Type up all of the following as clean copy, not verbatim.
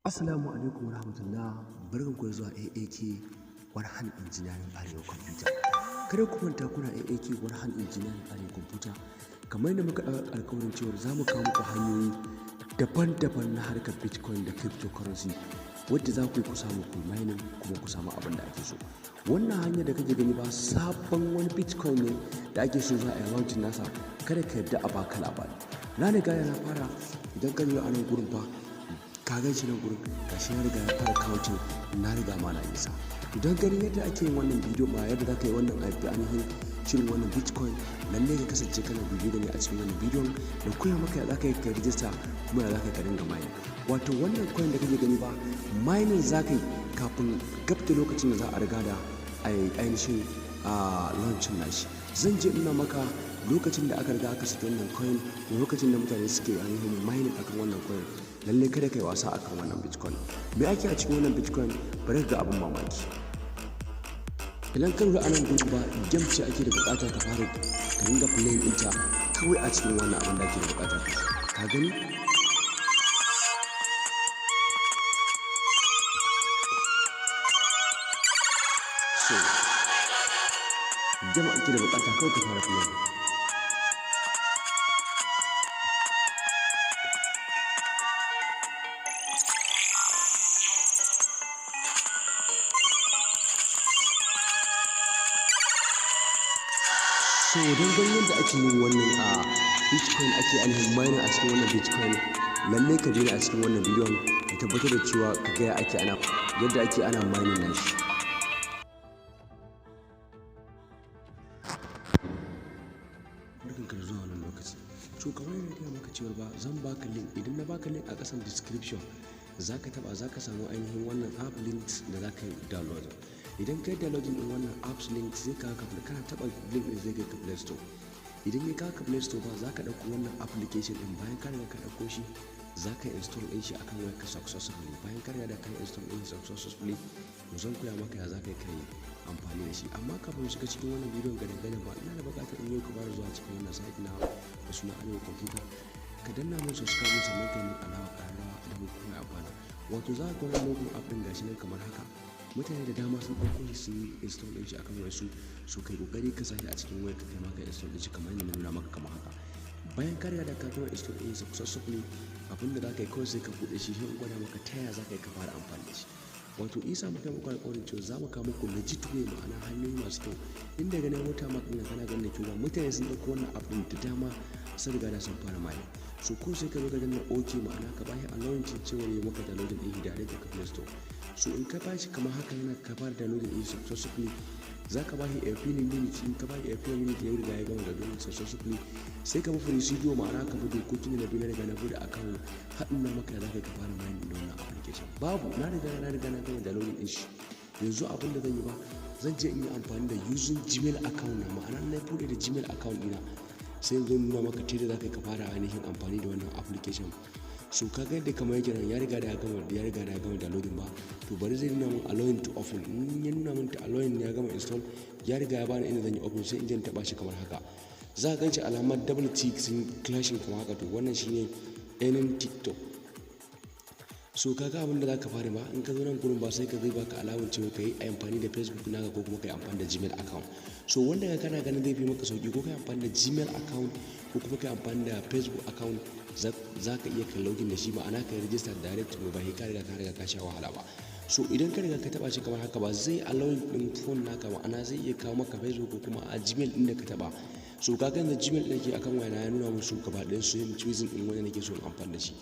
Assalamu alaikum warahmatullah, barkan ku da zuwa AAK Warhan Engineering Arewa Computer. Kada ku manta kuna AAK Warhan Engineering Arewa Computer. Kamar yadda muka ɗaga alƙawarin cewa za mu kawo muku hanyoyi daban-daban na harkar Bitcoin da cryptocurrency wadda za ku yi ku samu ku mining kuma ku samu abin da ake so. Wannan hanyar da kake gani ba sabon wani Bitcoin ne da ake so za a yi launching nasa, kada ka yarda a baka labari. Na riga na fara, idan ka lura a nan gurin fa ka gan shi nan gurin gashi na riga ya fara counting, na riga ma na nisa. Idan ganin yadda ake yin wannan bidiyo ba yadda za ka yi wannan ainihin shirin wannan Bitcoin, lalle ka kasance kana bibiyo da ni a cikin wannan bidiyon da koya maka ya za ka yi ka rijista kuma ya za ka yi ka dinga mining. Wato wannan coin da kake gani ba mining za ka yi kafin gab da lokacin da za a riga da ainihin launching nashi. Zan je ina maka lokacin da aka riga aka saki wannan coin da lokacin da mutane suke ainihin mining akan wannan coin. Lalle kada kai wasa akan wannan Bitcoin. Me ake a cikin wannan Bitcoin? Bari ga abin mamaki. Idan ka lura anan gudu ba game ce ake da bukata ka fara ka dinga playing ita kawai a cikin wannan abin da ake da bukata. Ka gani? So game ake da bukata kawai ka fara playing. So don ganin yadda ake yin wannan a Bitcoin, ake ainihin mining a cikin wannan Bitcoin, lallai ka bi ni a cikin wannan bidiyon ka tabbatar da cewa ka ga yadda ake ana mining nashi. Barkan ka da zuwa wannan lokaci. To kamar yadda na maka cewa ba zan baka link, idan na baka link a ƙasan description za ka samu ainihin wannan app links da za ka yi download. Idan ka yi downloading din wannan apps link zai kawo ka, kana taba link din zai kai ka Play Store. Idan ya kawo ka Play Store ba za ka dauko wannan application din, bayan ka riga ka dauko shi za ka install din shi akan wayarka successfully. Bayan ka riga da ka install din successfully, zan koya maka ya za ka yi amfani da shi. Amma kafin shiga cikin wannan bidiyon ga dangane ba, ina da buƙatar in yau ka fara zuwa cikin wannan site na da suna Arewa Computer, ka danna mun subscribe sannan ka yi alawa ƙararrawa da mu kuma amfana. Wato za ka ga wannan logo app din gashi nan kamar haka. Mutane da dama sun ɗauko shi sun yi install ɗin shi akan wayarsu, so kai kokari ka sashi a cikin wayar ka kai ma ka install ɗin shi kamar yadda na nuna maka kamar haka. Bayan ka riga da ka gama install ɗin successfully, abinda za ka yi kawai sai ka buɗe shi, sai in gwada maka ta yaya za ka yi ka fara amfani da shi. Wato isa muka muku alƙawarin cewa za mu kawo muku legit way, ma'ana hanyoyi masu kyau. Inda ganin wata maka ina kana ganin kyau, mutane sun ɗauko wannan app ɗin da dama sun riga da sun fara mining. So ko sai ka zo ka danna OK, ma'ana ka bashi allowing cewa ya maka downloading ɗin shi direct daga Play Store. So in ka bashi kamar haka yana ka fara downloading ɗin successfully, za ka bashi a few minutes. In ka bashi a few minutes ya riga ya gama da downloading successfully, sai ka bi procedure, ma'ana ka bi dokokin da na riga na bude account haɗin na maka da za ka fara mining da wannan application. Babu, na riga na gama downloading ɗin shi. Yanzu abin da zan yi ba, zan je in yi amfani da using Gmail account na, ma'ana na bude da Gmail account ɗina, sai yanzu nuna maka ta yadda za ka fara ainihin amfani da wannan application. So ka ga yadda kamar yake nan ya riga da ya gama downloading ba, to bari zai nuna min allowing to open. In ya nuna min ta allowing ya gama install, ya riga ya bani inda zan yi open, sai in je in taba shi kamar haka. Za ka ganci alamar double tick sun clashing kamar haka, to wannan shine ainihin TikTok. So ka ga abin da za ka fara ba, in ka zo nan gurin ba sai ka zai baka alawun cewa ka yi amfani da Facebook naka ko kuma ka yi amfani da Gmail account. So wanda ka kana ganin zai fi maka sauki, ko ka yi amfani da Gmail account ko kuma ka yi amfani da Facebook account, za ka iya kai login da shi, ma'ana ka yi register direct ba ka riga ka sha wahala ba. So idan ka riga ka taba shi kamar haka ba, zai allowing din phone naka, ma'ana zai iya kawo maka Facebook ko kuma a Gmail din da ka taba. So ka ga da Gmail din ke akan wayana ya nuna musu gaba ɗayan su yin choosing din wanda nake so in amfani da shi.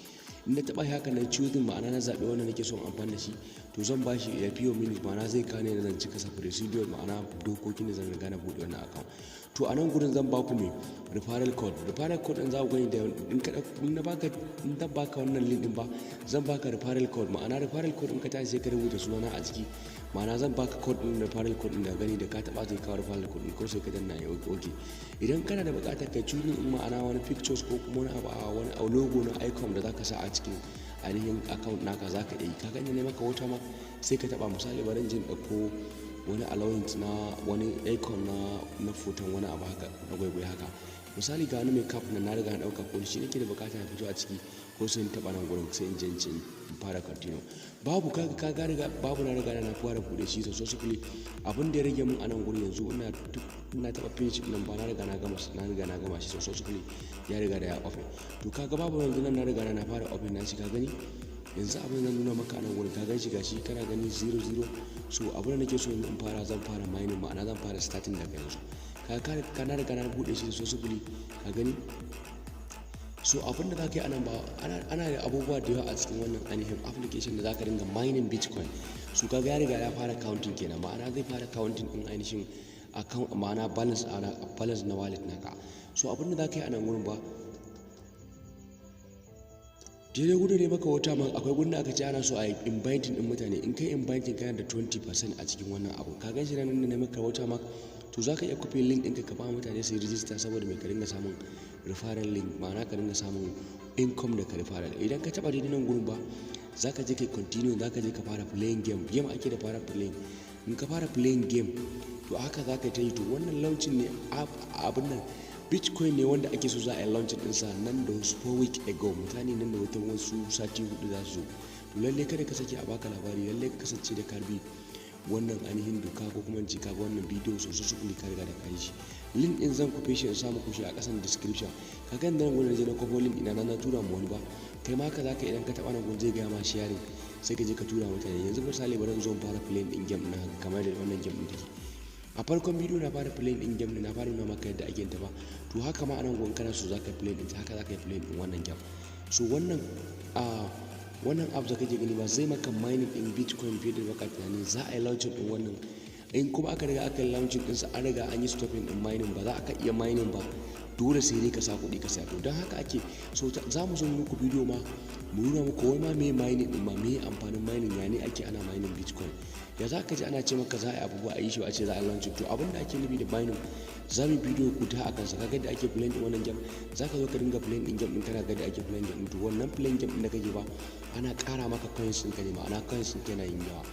In na taba haka na choosing, ma'ana na zaɓi wanda nake so in amfani da shi, to zan ba shi a few minutes, ma'ana zai kane da zan cika sa procedure, ma'ana dokokin da zan riga na buɗe wannan account. To a nan gurin zan ba ku me referral code. Referral code din za ku gani da in na baka wannan link din ba, zan baka referral code, ma'ana referral code in ka tashi sai ka rubuta sunana a ciki, ma'ana zan baka code din referral code din da gani da ka taba zai kawo referral code din, ko sai ka danna ya OK. Idan kana da buƙatar ka choosing in ma'ana wani pictures ko kuma wani logo na icon da zaka sa a cikin ainihin account naka, za ka yi. Ka gani ne maka wata ma sai ka taba, misali bari jin ɗauko wani allowance na wani icon na foton wani abu haka na gwaigwai haka. misali ga wani mai cap na riga na dauka ko shi nake da bukata ya fito a ciki ko sai in taba nan gurin sai in je in fara continue babu ka riga babu na riga na fara bude shi so sosai abin da ya rage mun a nan gurin yanzu ina taba finish nan ba na riga na gama shi so sosai ya riga da ya open to kaga babu yanzu nan na riga na fara open na shi ka gani yanzu abin da nuna maka a nan gurin ka gan shi gashi kana gani 00 so abin da nake so in fara zan fara mining ma'ana zan fara starting daga yanzu ka na riga na bude shi so sosai ka gani so abin da za ka yi anan ba ana da abubuwa da yawa a cikin wannan ainihin application da za ka dinga mining bitcoin so ka ga ya riga ya fara counting kenan ma'ana zai fara counting din ainihin account ma'ana balance na wallet naka so abin da za ka yi anan gurin ba daidai gudu ne maka wata ma akwai gudun da aka ce ana so a yi inviting din mutane in kai inviting kana da 20% a cikin wannan abu ka gan shi nan ne maka wata ma to za ka iya copy link ɗinka ka ba mutane su yi register saboda mai ka dinga samun referral link ma'ana ka dinga samun income da ka referral idan ka taba daidai nan gurin ba za ka je ka continue za ka je ka fara playing game ake da fara playing in ka fara playing game to haka za ka ta yi to wannan launching ne abin nan bitcoin ne wanda ake so za a yi launching ɗinsa nan da wasu 4 weeks ago mutane nan da wata wasu sati 4 za su zo to lalle kada ka sake a baka labari lalle ka kasance da karbi wannan ainihin doka ko kuma ce kaga wannan bidiyo sosai su ka riga da kai shi link din zan kufe shi in samu kushi a kasan description ka ga nan gurin je na kofo link ina na tura mu wani ba kai ma ka zaka idan ka taba nan gurin zai ga ma sharing sai ka je ka tura mutane yanzu misali bari in zo fara play din game na kamar da wannan game din take a farkon bidiyo na fara play din game na fara nuna maka yadda ake ta ba to haka ma anan gurin kana so zaka play din haka zaka yi play din wannan game so wannan app da kake gani ba zai maka mining in bitcoin fiye da baka tunani za a yi launching din wannan in kuma aka riga aka yi launching din sa an riga an yi stopping din mining ba za ka iya mining ba dole sai dai ka sa kuɗi ka saya to don haka ake so za mu zo muku bidiyo ma mu nuna muku wai ma me mining din ma me amfanin mining ya ne ake ana mining bitcoin ya za ka ji ana ce maka za a yi abubuwa a yi shi a ce za a yi launching to abin da ake nufi da mining za mu bidiyo guda a kansa kaga da ake playing din wannan game za ka zo ka dinga playing din game din kana ga da ake playing din to wannan playing game din da kake ba ana ƙara maka coins ɗin ka ne ma'ana coins ɗin yana yin yawa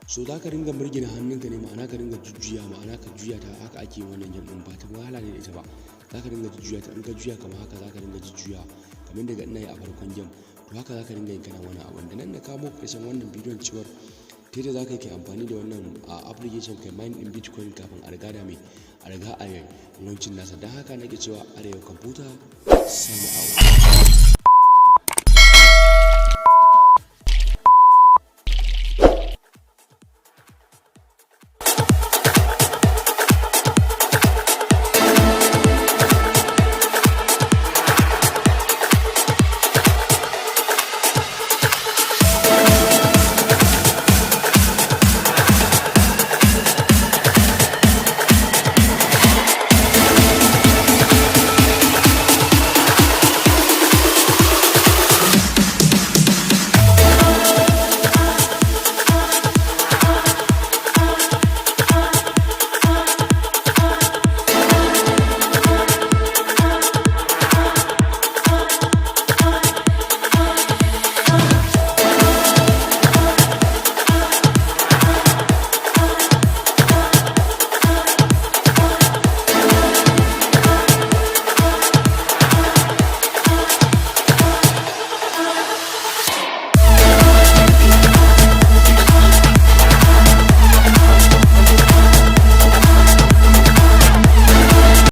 so za ka ringa murgina hannunka ne ma'ana ka ringa jujjuya ma'ana ka juya ta haka ake wannan game din ba ta wahala ne da ita ba za ka ringa jujjuya ta in ka juya kamar haka za ka ringa jujjuya kamar daga ina yi a farkon game to haka za ka ringa yin kana wani abu da nan na kamo karshen wannan bidiyon cewar ta yadda za ka yi amfani da wannan application kai mine in bitcoin kafin a riga da mai a riga a launching nasa don haka nake cewa arewa computer sign out.